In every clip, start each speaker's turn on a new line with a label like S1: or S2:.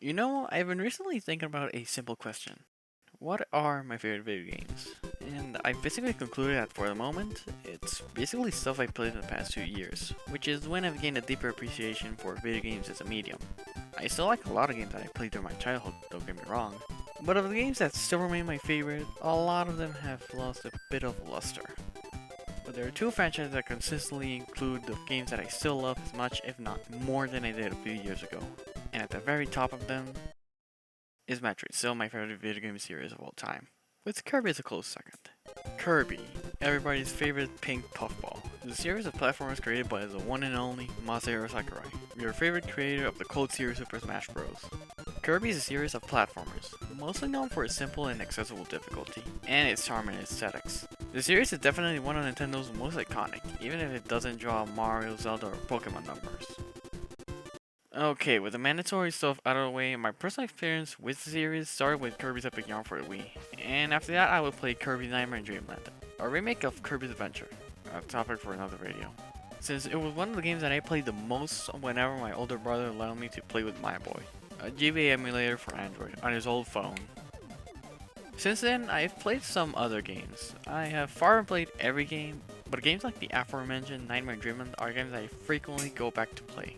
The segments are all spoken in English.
S1: You know, I've been recently thinking about a simple question. What are my favorite video games? And I basically concluded that for the moment, it's basically stuff I played in the past 2 years, which is when I've gained a deeper appreciation for video games as a medium. I still like a lot of games that I played during my childhood, don't get me wrong, but of the games that still remain my favorite, a lot of them have lost a bit of luster. But there are two franchises that consistently include the games that I still love as much, if not more than I did a few years ago. And at the very top of them is Metroid, still my favorite video game series of all time, with Kirby as a close second. Kirby, everybody's favorite pink puffball, is a series of platformers created by the one and only Masahiro Sakurai, your favorite creator of the cult series Super Smash Bros. Kirby is a series of platformers, mostly known for its simple and accessible difficulty, and its charming aesthetics. The series is definitely one of Nintendo's most iconic, even if it doesn't draw Mario, Zelda, or Pokemon numbers. Okay, with the mandatory stuff out of the way, my personal experience with the series started with Kirby's Epic Yarn for the Wii, and after that I would play Kirby Nightmare in Dreamland, a remake of Kirby's Adventure, a topic for another video. Since it was one of the games that I played the most whenever my older brother allowed me to play with my boy, a GBA emulator for Android on his old phone. Since then, I've played some other games. I have far from played every game, but games like the aforementioned Nightmare in Dreamland are games I frequently go back to play.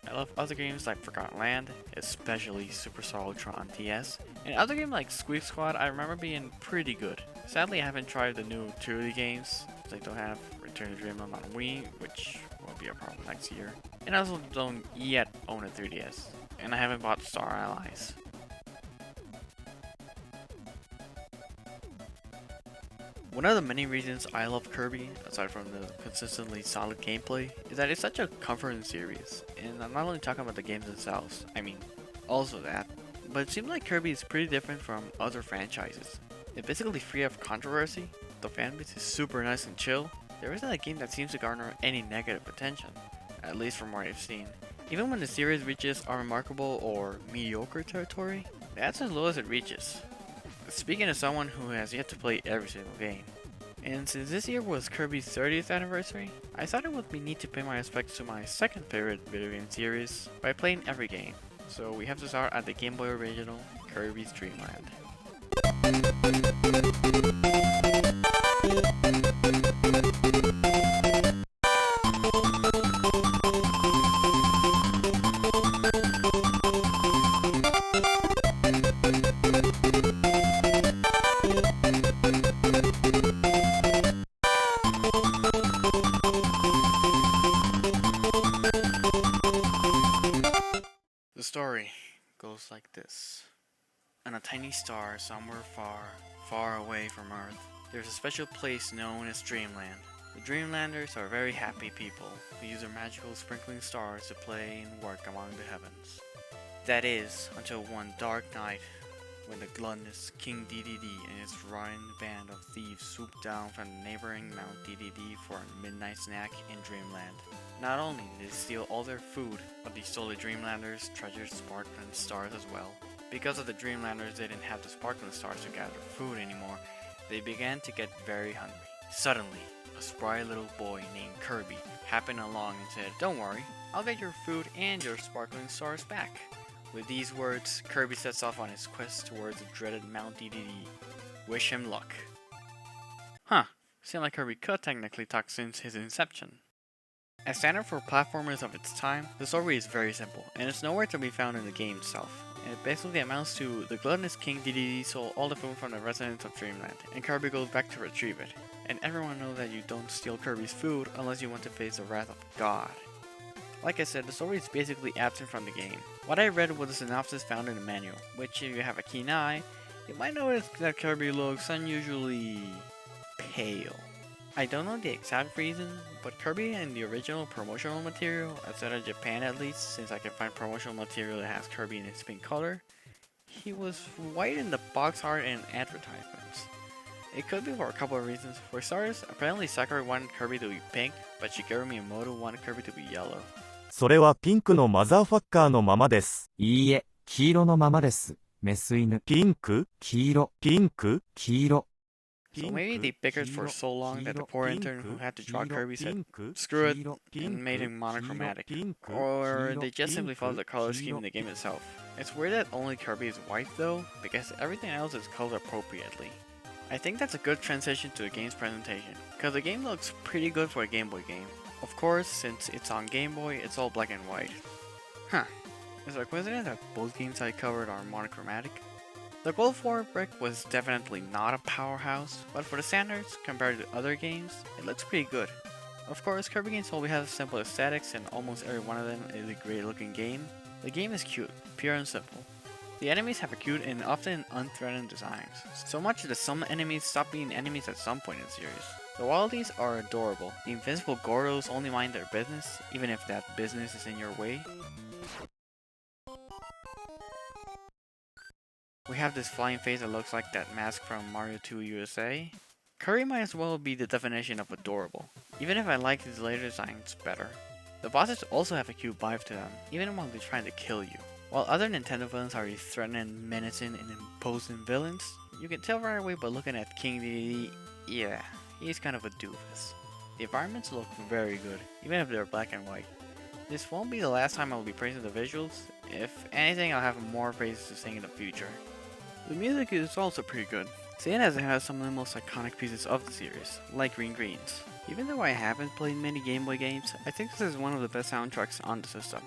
S1: I love other games like Forgotten Land, especially Super Tron TS, and other games like Squeak Squad I remember being pretty good. Sadly, I haven't tried the new 2D games, as I don't have Return to Dreamland on Wii, which will be a problem next year. And I also don't yet own a 3DS, and I haven't bought Star Allies. One of the many reasons I love Kirby, aside from the consistently solid gameplay, is that it's such a comforting series. And I'm not only talking about the games themselves, I mean, also that, but it seems like Kirby is pretty different from other franchises. It's basically free of controversy, the fanbase is super nice and chill, there isn't a game that seems to garner any negative attention, at least from what I've seen. Even when the series reaches unremarkable or mediocre territory, that's as low as it reaches. Speaking as someone who has yet to play every single game, and since this year was Kirby's 30th anniversary, I thought it would be neat to pay my respects to my second favorite video game series by playing every game. So we have to start at the Game Boy original, Kirby's Dreamland. The story goes like this. On a tiny star somewhere far, far away from Earth, there's a special place known as Dreamland. The Dreamlanders are very happy people who use their magical sprinkling stars to play and work among the heavens. That is, until one dark night when the gluttonous King Dedede and his roaring band of thieves swoop down from the neighboring Mount Dedede for a midnight snack in Dreamland. Not only did they steal all their food, but they stole the Dreamlanders' treasured sparkling stars as well. Because of the Dreamlanders didn't have the sparkling stars to gather food anymore, they began to get very hungry. Suddenly, a spry little boy named Kirby happened along and said, "Don't worry, I'll get your food and your sparkling stars back." With these words, Kirby sets off on his quest towards the dreaded Mount Dedede. Wish him luck. Huh, seemed like Kirby could technically talk since his inception. As standard for platformers of its time, the story is very simple, and it's nowhere to be found in the game itself. And it basically amounts to the gluttonous King Dedede stole all the food from the residents of Dreamland, and Kirby goes back to retrieve it. And everyone knows that you don't steal Kirby's food unless you want to face the wrath of God. Like I said, the story is basically absent from the game. What I read was a synopsis found in the manual, which if you have a keen eye, you might notice that Kirby looks unusually pale. I don't know the exact reason, but Kirby in the original promotional material, outside of Japan at least, since I can find promotional material that has Kirby in its pink color, he was white in the box art and advertisements. It could be for a couple of reasons. For starters, apparently Sakurai wanted Kirby to be pink, but Shigeru Miyamoto wanted Kirby to be yellow.
S2: それはピンクのマザーファッカーのままです。
S3: いいえ、黄色のままです。メス犬。
S2: ピンク、
S3: 黄色、
S2: ピンク、
S3: 黄色。
S1: So maybe they bickered for so long that the poor intern who had to draw Kirby said, screw it, and made him monochromatic. Or they just simply followed the color scheme in the game itself. It's weird that only Kirby is white though, because everything else is colored appropriately. I think that's a good transition to the game's presentation, because the game looks pretty good for a Game Boy game. Of course, since it's on Game Boy, it's all black and white. Huh. Is it a coincidence that both games I covered are monochromatic? The Gold 4 brick was definitely not a powerhouse, but for the standards, compared to other games, it looks pretty good. Of course, Kirby games always have simple aesthetics and almost every one of them is a great looking game. The game is cute, pure and simple. The enemies have a cute and often unthreatened designs, so much that some enemies stop being enemies at some point in the series. The Wildies are adorable. The invincible Gordos only mind their business, even if that business is in your way. We have this flying face that looks like that mask from Mario 2 USA. Kirby might as well be the definition of adorable, even if I like his later designs better. The bosses also have a cute vibe to them, even while they're trying to kill you. While other Nintendo villains are threatening, menacing, and imposing villains, you can tell right away by looking at King Dedede, yeah, he's kind of a doofus. The environments look very good, even if they're black and white. This won't be the last time I will be praising the visuals. If anything, I'll have more praises to sing in the future. The music is also pretty good, seeing as it has some of the most iconic pieces of the series, like Green Greens. Even though I haven't played many Game Boy games, I think this is one of the best soundtracks on the system.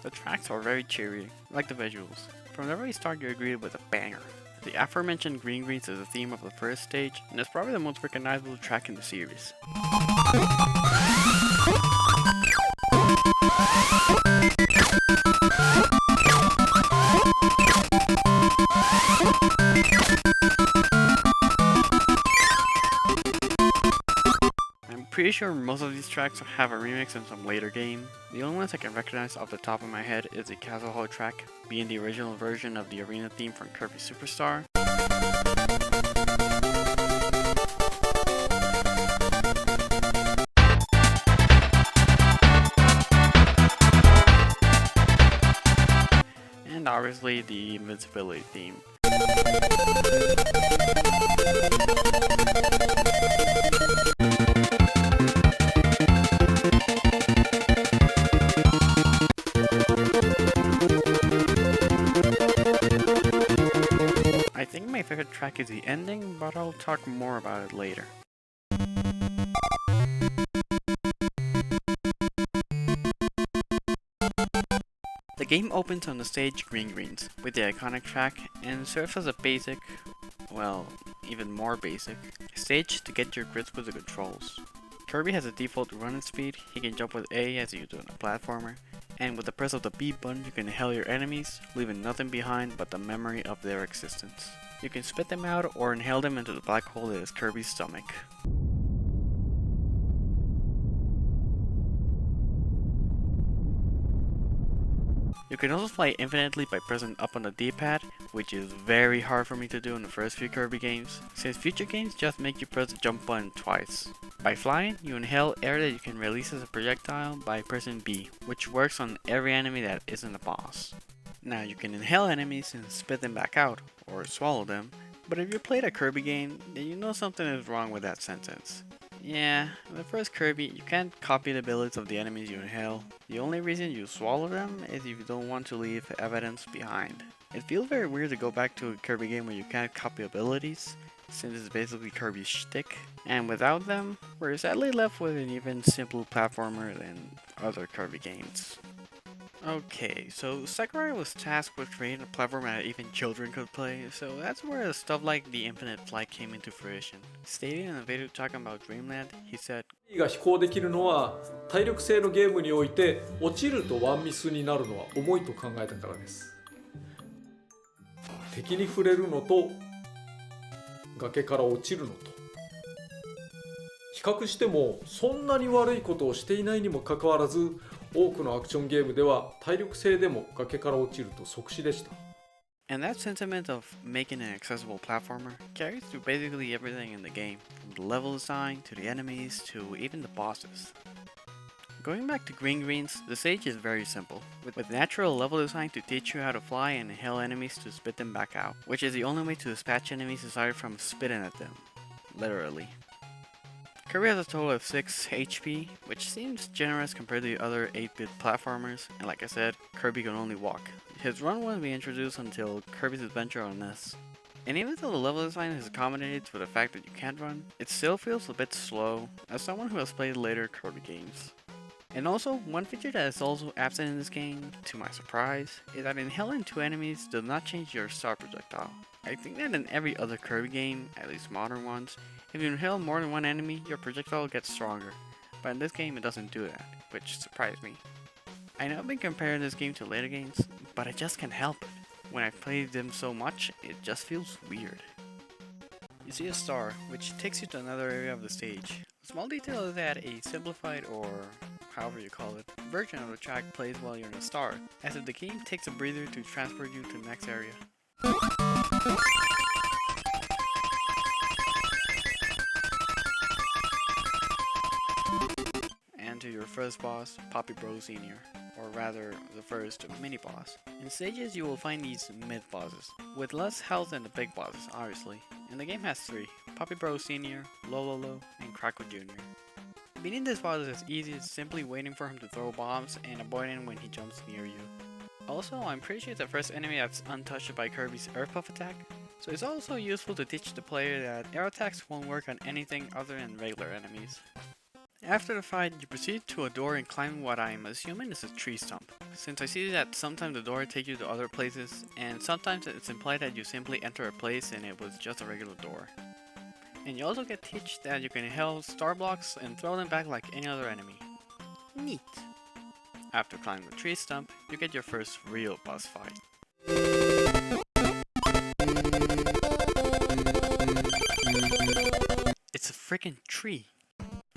S1: The tracks are very cheery, like the visuals. From the very start you're greeted with a banger. The aforementioned Green Greens is the theme of the first stage, and it's probably the most recognizable track in the series. I'm pretty sure most of these tracks have a remix in some later game. The only ones I can recognize off the top of my head is the Castle Hall track, being the original version of the arena theme from Kirby Superstar. And obviously the invincibility theme. I think my favorite track is the ending, but I'll talk more about it later. The game opens on the stage Green Greens, with the iconic track, and serves as a basic, well, even more basic, stage to get your grips with the controls. Kirby has a default running speed, he can jump with A as you do in a platformer, and with the press of the B button you can inhale your enemies, leaving nothing behind but the memory of their existence. You can spit them out or inhale them into the black hole that is Kirby's stomach. You can also fly infinitely by pressing up on the D-pad, which is very hard for me to do in the first few Kirby games, since future games just make you press the jump button twice. By flying, you inhale air that you can release as a projectile by pressing B, which works on every enemy that isn't a boss. Now you can inhale enemies and spit them back out, or swallow them, but if you played a Kirby game, then you know something is wrong with that sentence. Yeah, in the first Kirby, you can't copy the abilities of the enemies you inhale. The only reason you swallow them is if you don't want to leave evidence behind. It feels very weird to go back to a Kirby game where you can't copy abilities, since it's basically Kirby's shtick, and without them, we're sadly left with an even simpler platformer than other Kirby games. Okay, so Sakurai was tasked with creating a platform that even children could play, so that's where stuff like the Infinite Flight came into fruition. Stating in a video talking about Dreamland, he said,
S3: が飛行できるのは体力性のゲームにおいて落ちるとワンミスになるのは重いと考えたからです。敵に触れるのと崖から落ちるのと比較してもそんなに悪いことをしていないにもかかわらず多くのアクションゲームでは体力性でも崖から落ちると即死でした。
S1: And that sentiment of making an accessible platformer carries through basically everything in the game, from the level design to the enemies to even the bosses. Going back to Green Greens, the stage is very simple, with natural level design to teach you how to fly and inhale enemies to spit them back out, which is the only way to dispatch enemies aside from spitting at them. literally. Kirby has a total of 6 HP, which seems generous compared to the other 8-bit platformers, and like I said, Kirby can only walk. His run won't be introduced until Kirby's Adventure on NES. And even though the level design is accommodated for the fact that you can't run, it still feels a bit slow as someone who has played later Kirby games. And also, one feature that is also absent in this game, to my surprise, is that inhaling 2 enemies does not change your star projectile. I think that in every other Kirby game, at least modern ones, if you inhale more than one enemy, your projectile gets stronger. But in this game, it doesn't do that, which surprised me. I know I've been comparing this game to later games, but I just can't help it. When I've played them so much, it just feels weird. You see a star, which takes you to another area of the stage. A small detail is that a simplified, or however you call it, version of the track plays while you're in a star, as if the game takes a breather to transport you to the next area. And to your first boss, Poppy Bro Sr., or rather, the first mini-boss. In stages you will find these mid-bosses, with less health than the big bosses, obviously, and the game has 3, Poppy Bro Sr., Lololo, and Krakow Jr. Beating this boss is as easy as simply waiting for him to throw bombs and avoiding when he jumps near you. Also, I'm pretty sure it's the first enemy that's untouched by Kirby's Earth Puff attack, so it's also useful to teach the player that air attacks won't work on anything other than regular enemies. After the fight, you proceed to a door and climb what I'm assuming is a tree stump, since I see that sometimes the door takes you to other places, and sometimes it's implied that you simply enter a place and it was just a regular door. And you also get teach that you can inhale star blocks and throw them back like any other enemy. Neat! After climbing the tree stump, you get your first real boss fight. It's a freaking tree!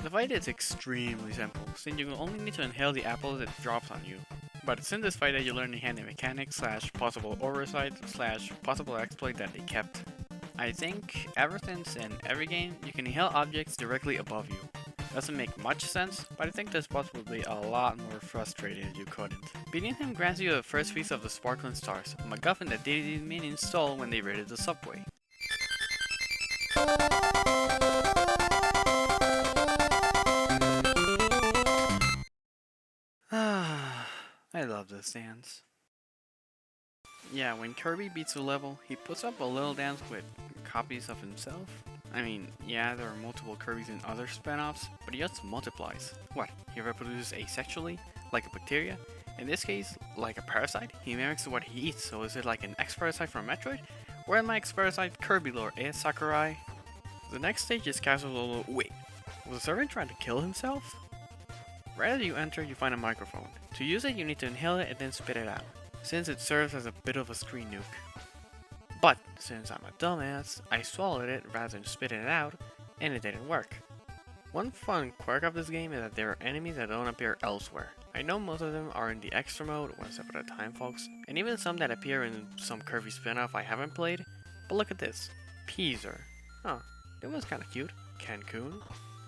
S1: The fight is extremely simple, since you only need to inhale the apple that drops on you. But it's in this fight that you learn the handy mechanics slash possible oversight slash possible exploit that they kept. I think ever since in every game, you can inhale objects directly above you. Doesn't make much sense, but I think this boss would be a lot more frustrating if you couldn't. Beating him grants you the first piece of the Sparkling Stars, a MacGuffin that Dedede minions stole when they raided the subway. I love this dance. Yeah, when Kirby beats a level, he puts up a little dance with copies of himself. I mean, yeah, there are multiple Kirbys in other spin-offs, but he just multiplies. What, he reproduces asexually? Like a bacteria? In this case, like a parasite? He mimics what he eats, so is it like an X-Parasite from Metroid? Or am I X-Parasite Kirby lore, Sakurai? The next stage is Castle Lolo. Wait, was the servant trying to kill himself? Right as you enter, you find a microphone. To use it, you need to inhale it and then spit it out, since it serves as a bit of a screen nuke. But, since I'm a dumbass, I swallowed it rather than spitting it out, and it didn't work. One fun quirk of this game is that there are enemies that don't appear elsewhere. I know most of them are in the extra mode, one step at a time folks, and even some that appear in some Kirby spin-off I haven't played, but look at this. Peaser. Huh, that was kinda cute. Cancun?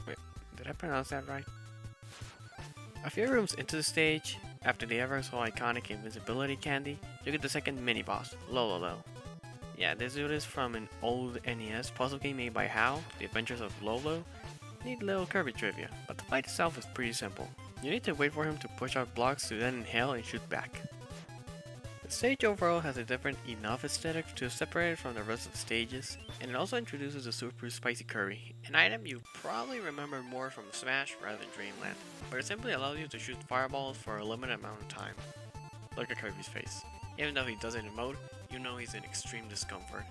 S1: Wait, did I pronounce that right? A few rooms into the stage, after the ever so iconic invisibility candy, you get the second mini-boss, Lololo. Yeah, this dude is from an old NES puzzle game made by HAL, The Adventures of Lolo. Neat little Kirby trivia, but the fight itself is pretty simple. You need to wait for him to push out blocks to then inhale and shoot back. The stage overall has a different enough aesthetic to separate it from the rest of the stages, and it also introduces a super spicy Kirby, an item you probably remember more from Smash rather than Dreamland, but it simply allows you to shoot fireballs for a limited amount of time. Look at Kirby's face. Even though he doesn't emote, you know he's in extreme discomfort.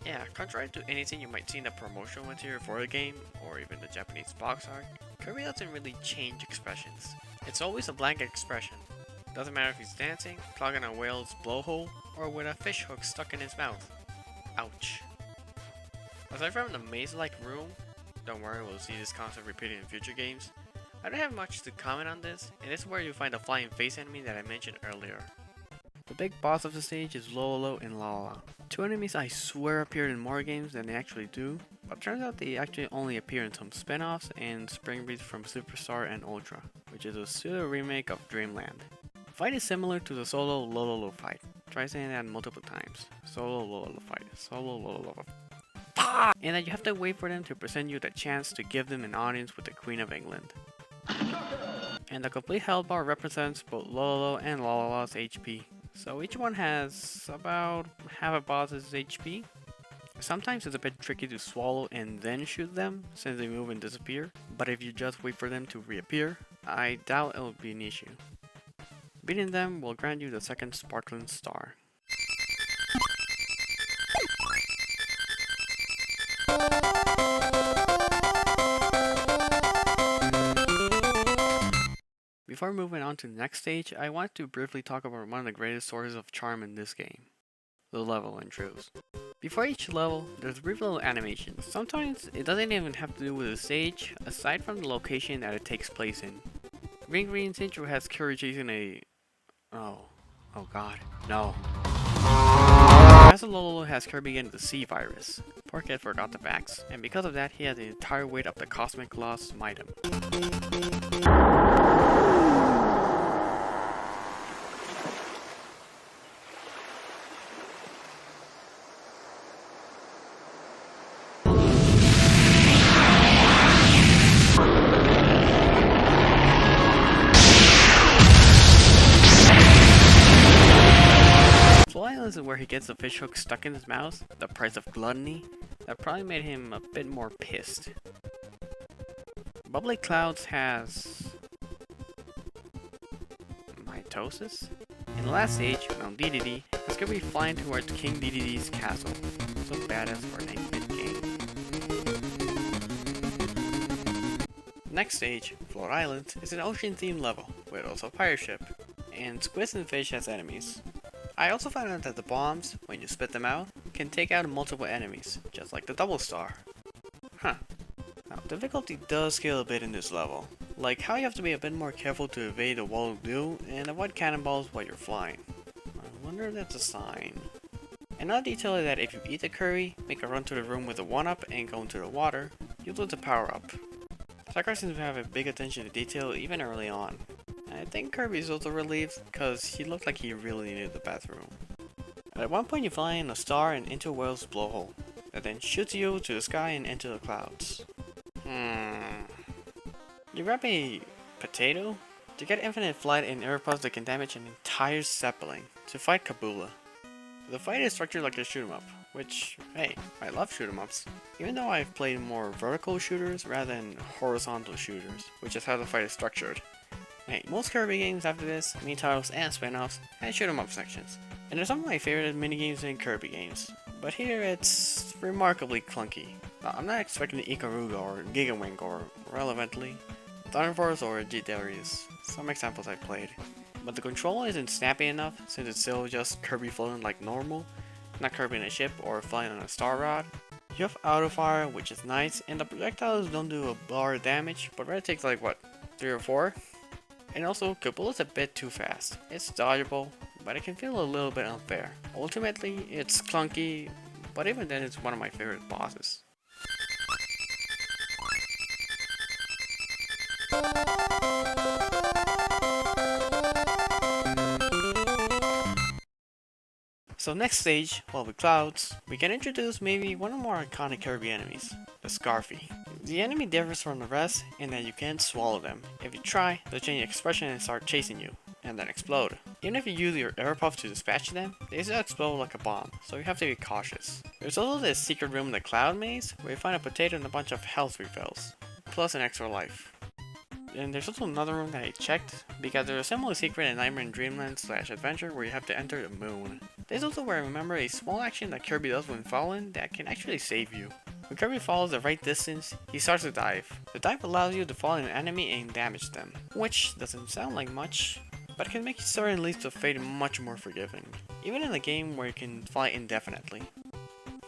S1: Yeah, contrary to anything you might see in the promotional material for the game, or even the Japanese box art, Kirby doesn't really change expressions. It's always a blank expression. Doesn't matter if he's dancing, clogging a whale's blowhole, or with a fish hook stuck in his mouth. Ouch. Aside from the maze-like room, don't worry, we'll see this concept repeated in future games, I don't have much to comment on this, and this is where you find the flying face enemy that I mentioned earlier. The big boss of the stage is Lololo and Lala. Two enemies I swear appeared in more games than they actually do, but turns out they actually only appear in some spin-offs and Spring Breeze from Superstar and Ultra, which is a pseudo remake of Dreamland. The fight is similar to the solo Lololo fight. Try saying that multiple times. Solo Lololo fight. Solo Lololo. Fuck! and that you have to wait for them to present you the chance to give them an audience with the Queen of England. And the complete health bar represents both Lolo and Lolola's HP, so each one has about half a boss's HP. Sometimes it's a bit tricky to swallow and then shoot them, since they move and disappear, but if you just wait for them to reappear, I doubt it will be an issue. Beating them will grant you the second sparkling star. Before moving on to the next stage, I want to briefly talk about one of the greatest sources of charm in this game, the level intros. Before each level, there's brief little animations. Sometimes it doesn't even have to do with the stage, aside from the location that it takes place in. Green's intro has Kirby chasing a... Oh god, no. Lolo has Kirby getting the C virus. Poor kid forgot the facts, and because of that, he has the entire weight of the Cosmic Law smite him. This is where he gets the fish hook stuck in his mouth, the price of gluttony. That probably made him a bit more pissed. Bubbly Clouds has... mitosis? In the last stage, Mount Dedede has Kirby flying towards King Dedede's castle. So badass for an 8-bit game. Next stage, Floral Island, is an ocean themed level, with also a pirate ship, and squids and fish as enemies. I also found out that the bombs, when you spit them out, can take out multiple enemies, just like the double star. Huh. Now, difficulty does scale a bit in this level, like how you have to be a bit more careful to evade the wall of dew and avoid cannonballs while you're flying. I wonder if that's a sign. Another detail is that if you eat the curry, make a run to the room with a 1-up and go into the water, you lose the power up. Sakurai seems to have a big attention to detail even early on. I think Kirby's also relieved because he looked like he really needed the bathroom. At one point you fly in a star and into a whale's blowhole, that then shoots you to the sky and into the clouds. You grab a potato to get infinite flight and airpods that can damage an entire zeppelin to fight Kabula. The fight is structured like a shoot 'em up, which, hey, I love shoot 'em ups, even though I've played more vertical shooters rather than horizontal shooters, which is how the fight is structured. Hey, most Kirby games after this, mini titles and spin-offs, had shoot 'em up sections, and they're some of my favorite minigames in Kirby games, but here it's remarkably clunky. I'm not expecting Ikaruga or Gigawing or, relevantly, Thunder Force or G-Darius, some examples I've played. But the control isn't snappy enough since it's still just Kirby floating like normal, not Kirby in a ship or flying on a star rod. You have auto fire, which is nice, and the projectiles don't do a bar of damage, but Red takes like what, 3 or 4? And also, Kabula's a bit too fast. It's dodgeable, but it can feel a little bit unfair. Ultimately, it's clunky, but even then it's one of my favorite bosses. So next stage, while with Clouds, we can introduce maybe one of the more iconic Kirby enemies, the Scarfy. The enemy differs from the rest in that you can't swallow them. If you try, they'll change expression and start chasing you, and then explode. Even if you use your air puff to dispatch them, they still explode like a bomb, so you have to be cautious. There's also this secret room in the Cloud Maze, where you find a potato and a bunch of health refills, plus an extra life. And there's also another room that I checked, because there's a similar secret in Nightmare in Dreamland / Adventure where you have to enter the moon. This is also where I remember a small action that Kirby does when falling that can actually save you. When Kirby falls the right distance, he starts to dive. The dive allows you to fall in an enemy and damage them, which doesn't sound like much, but it can make certain leaps of fate much more forgiving, even in a game where you can fly indefinitely.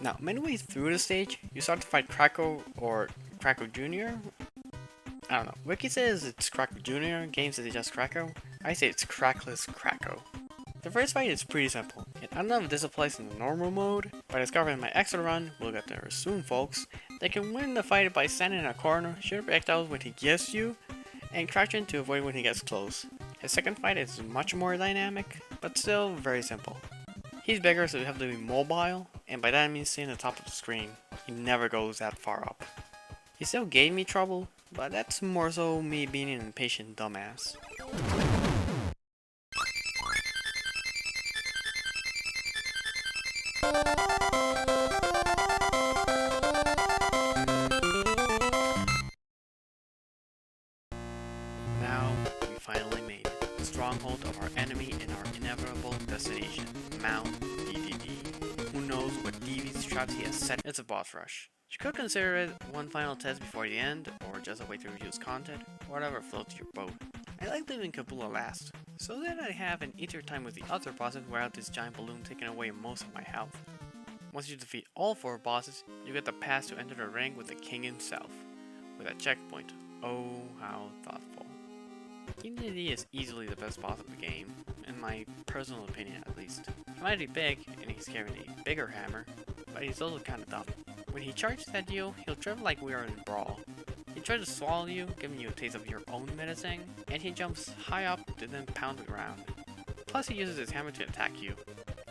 S1: Now, midway through the stage, you start to fight Kracko or Kracko Jr. I don't know, Wiki says it's Kracko Jr., game says it's just Kracko. I say it's Crackless Kracko. The first fight is pretty simple, and I don't know if this applies in the normal mode, but I discovered in my extra run, we'll get there soon folks, they can win the fight by standing in a corner, shoot projectiles when he gets you, and crouching to avoid when he gets close. His second fight is much more dynamic, but still very simple. He's bigger, so you have to be mobile, and by that I mean staying on the top of the screen. He never goes that far up. He still gave me trouble, but that's more so me being an impatient dumbass. Now, we finally made it. The stronghold of our enemy and our inevitable destination, Mount Dedede. Who knows what devious traps he has set? It's a boss rush. You could consider it one final test before the end, or just a way to reduce content, whatever floats your boat. I like leaving Kabula last, so that I have an easier time with the other bosses without this giant balloon taking away most of my health. Once you defeat all 4 bosses, you get the pass to enter the ring with the king himself, with a checkpoint. Oh, how thoughtful. King Dedede is easily the best boss of the game, in my personal opinion at least. He might be big, and he's carrying a bigger hammer, but he's also kinda dumb. When he charges at you, he'll trip like we are in Brawl. He tries to swallow you, giving you a taste of your own medicine, and he jumps high up to then pound the ground. Plus he uses his hammer to attack you.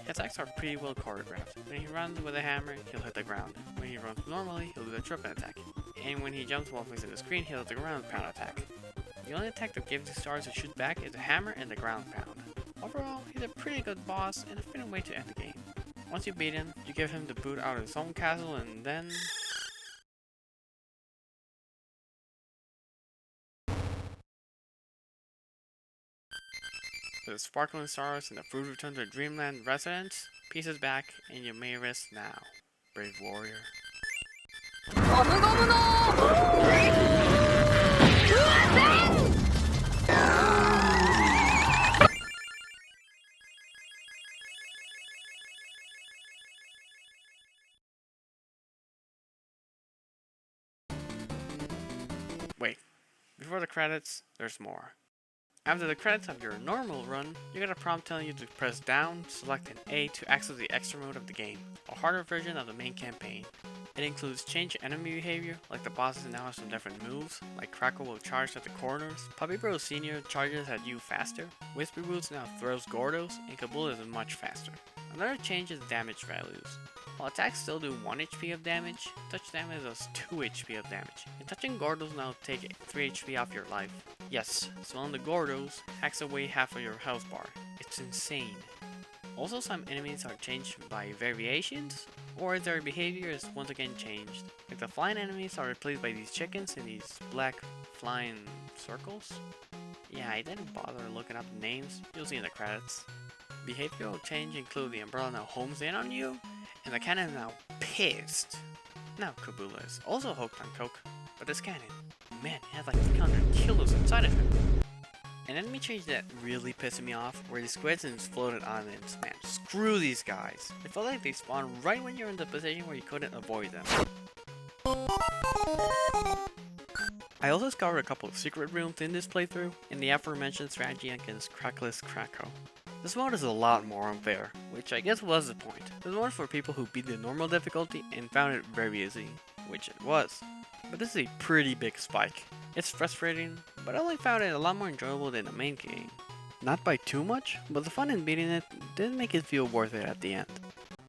S1: His attacks are pretty well choreographed. When he runs with a hammer, he'll hit the ground. When he runs normally, he'll do a tripping attack. And when he jumps while facing the screen, he'll hit the ground pound attack. The only attack that gives you stars to shoot back is the hammer and the ground pound. Overall, he's a pretty good boss and a fitting way to end the game. Once you beat him, you give him the boot out of his own castle and then... With the sparkling stars and the fruit return to Dreamland residents, peace is back and you may rest now, brave warrior. Wait, before the credits, there's more. After the credits of your normal run, you get a prompt telling you to press down, select an A to access the extra mode of the game, a harder version of the main campaign. It includes changed enemy behavior, like the bosses now have some different moves, like Crackle will charge at the corners, Puppy Bro Sr. charges at you faster, Whisper Boots now throws Gordos, and Kabul is much faster. Another change is damage values. While attacks still do 1 HP of damage, touch damage does 2 HP of damage, and touching Gordos now take 3 HP off your life. Yes, swallowing the Gordos hacks away half of your health bar. It's insane. Also, some enemies are changed by variations, or their behavior is once again changed. Like the flying enemies are replaced by these chickens in these black flying circles. Yeah, I didn't bother looking up the names, you'll see in the credits. Behavioral change include the umbrella now homes in on you, and the cannon is now pissed. Now Kabula is also hooked on coke, but this cannon, man, it has like 300 kilos inside of him. An enemy change that really pissed me off were the squids and floated islands. Man, screw these guys. It felt like they spawned right when you're in the position where you couldn't avoid them. I also discovered a couple of secret rooms in this playthrough, and the aforementioned strategy against Crackless Krakow. This mode is a lot more unfair, which I guess was the point. This mode for people who beat the normal difficulty and found it very easy, which it was. But this is a pretty big spike. It's frustrating, but I only found it a lot more enjoyable than the main game. Not by too much, but the fun in beating it didn't make it feel worth it at the end.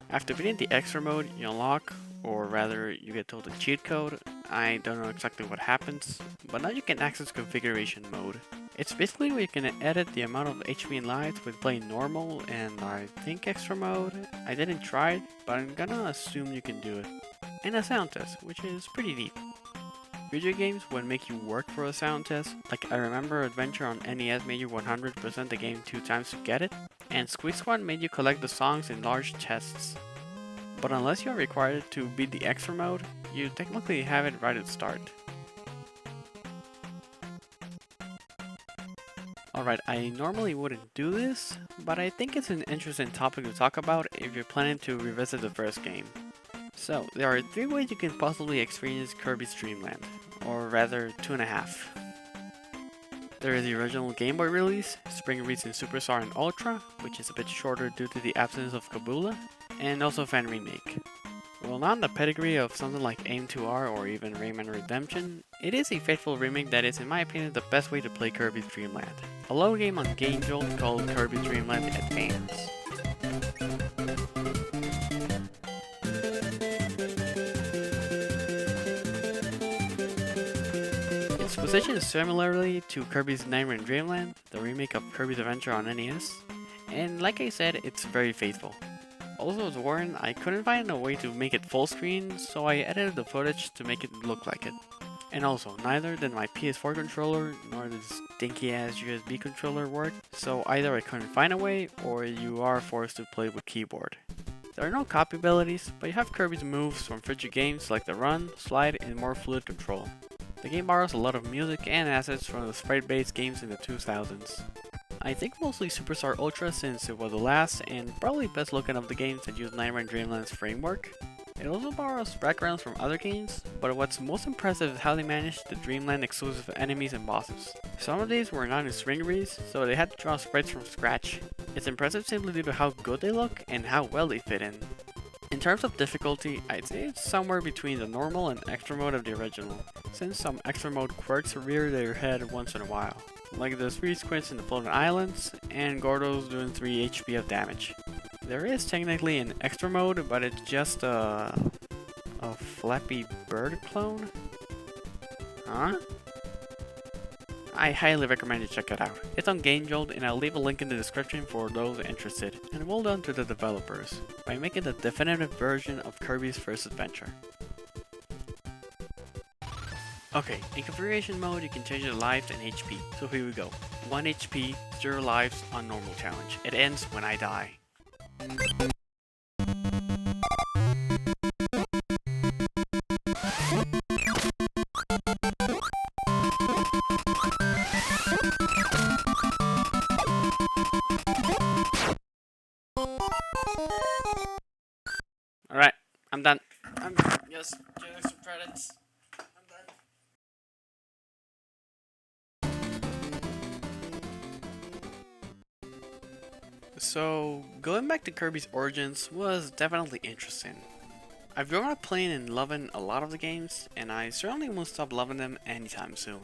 S1: After beating the extra mode, you unlock, or rather you get told the cheat code. I don't know exactly what happens, but now you can access configuration mode. It's basically where you can edit the amount of HP and lives with playing normal and I think extra mode. I didn't try it, but I'm gonna assume you can do it. And a sound test, which is pretty neat. Video games would make you work for a sound test, like I remember Adventure on NES made you 100% the game 2 times to get it, and Squeak Squad made you collect the songs in large chests. But unless you are required to beat the extra mode, you technically have it right at start. Alright, I normally wouldn't do this, but I think it's an interesting topic to talk about if you're planning to revisit the first game. So, there are 3 ways you can possibly experience Kirby's Dreamland, or rather 2.5. There is the original Game Boy release, Spring Reason Superstar and Ultra, which is a bit shorter due to the absence of Kabula, and also fan remake. While not in the pedigree of something like Aim2R or even Rayman Redemption, it is a faithful remake that is in my opinion the best way to play Kirby's Dreamland. A load game on Game Jolt called Kirby's Dreamland Advance. positioned similarly to Kirby's Nightmare in Dreamland, the remake of Kirby's Adventure on NES, and like I said, it's very faithful. Also as warned, I couldn't find a way to make it full screen, so I edited the footage to make it look like it. And also, neither did my PS4 controller nor this dinky ass USB controller work, so either I couldn't find a way, or you are forced to play with keyboard. There are no copy abilities, but you have Kirby's moves from future games like the run, slide, and more fluid control. The game borrows a lot of music and assets from the sprite-based games in the 2000s. I think mostly Superstar Ultra since it was the last and probably best looking of the games that use Nightmare and Dreamland's framework. It also borrows backgrounds from other games, but what's most impressive is how they managed the Dreamland exclusive enemies and bosses. Some of these were not in Stringeries, so they had to draw sprites from scratch. It's impressive simply due to how good they look and how well they fit in. In terms of difficulty, I'd say it's somewhere between the normal and extra mode of the original, since some extra mode quirks rear their head once in a while, like the 3 squids in the floating islands, and Gordo's doing 3 HP of damage. There is technically an extra mode, but it's just a Flappy Bird clone? Huh? I highly recommend you check it out. It's on GameJolt and I'll leave a link in the description for those interested. And well done to the developers, by making the definitive version of Kirby's first adventure. Okay, in configuration mode you can change the lives and HP, so here we go. 1 HP, 0 lives on normal challenge. It ends when I die. Alright, I'm done. Just some credits. I'm done. So, going back to Kirby's origins was definitely interesting. I've grown up playing and loving a lot of the games, and I certainly won't stop loving them anytime soon.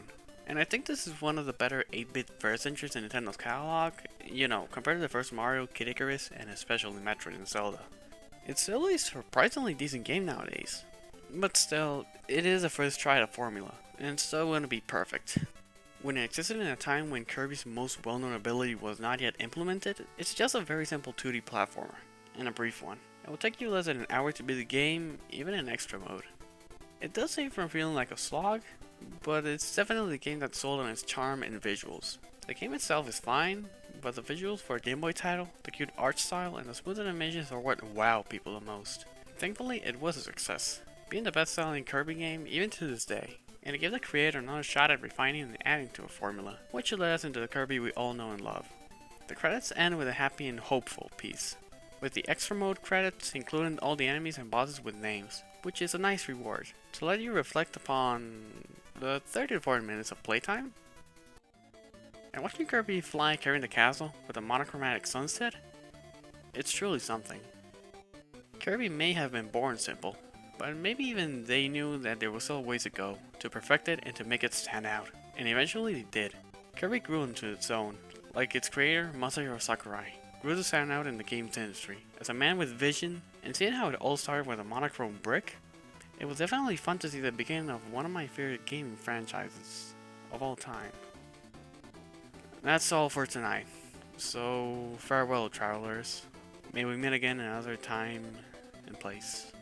S1: And I think this is one of the better 8-bit first entries in Nintendo's catalog, you know, compared to the first Mario, Kid Icarus, and especially Metroid and Zelda. It's still a surprisingly decent game nowadays. But still, it is a first try at a formula, and it's still going to be perfect. When it existed in a time when Kirby's most well-known ability was not yet implemented, it's just a very simple 2D platformer, and a brief one. It will take you less than an hour to beat the game, even in extra mode. It does save from feeling like a slog, but it's definitely a game that's sold on its charm and visuals. The game itself is fine, but the visuals for a Game Boy title, the cute art style, and the smooth animations are what wow people the most. Thankfully, it was a success, being the best-selling Kirby game even to this day, and it gave the creator another shot at refining and adding to a formula, which led us into the Kirby we all know and love. The credits end with a happy and hopeful piece, with the extra mode credits including all the enemies and bosses with names, which is a nice reward, to let you reflect upon the 30 to 40 minutes of playtime. And watching Kirby fly carrying the castle with a monochromatic sunset, it's truly something. Kirby may have been born simple, but maybe even they knew that there was still ways to go, to perfect it and to make it stand out, and eventually they did. Kirby grew into its own, like its creator, Masahiro Sakurai, grew to stand out in the games industry, as a man with vision, and seeing how it all started with a monochrome brick, it was definitely fun to see the beginning of one of my favorite gaming franchises of all time. That's all for tonight, so farewell travelers, may we meet again another time and place.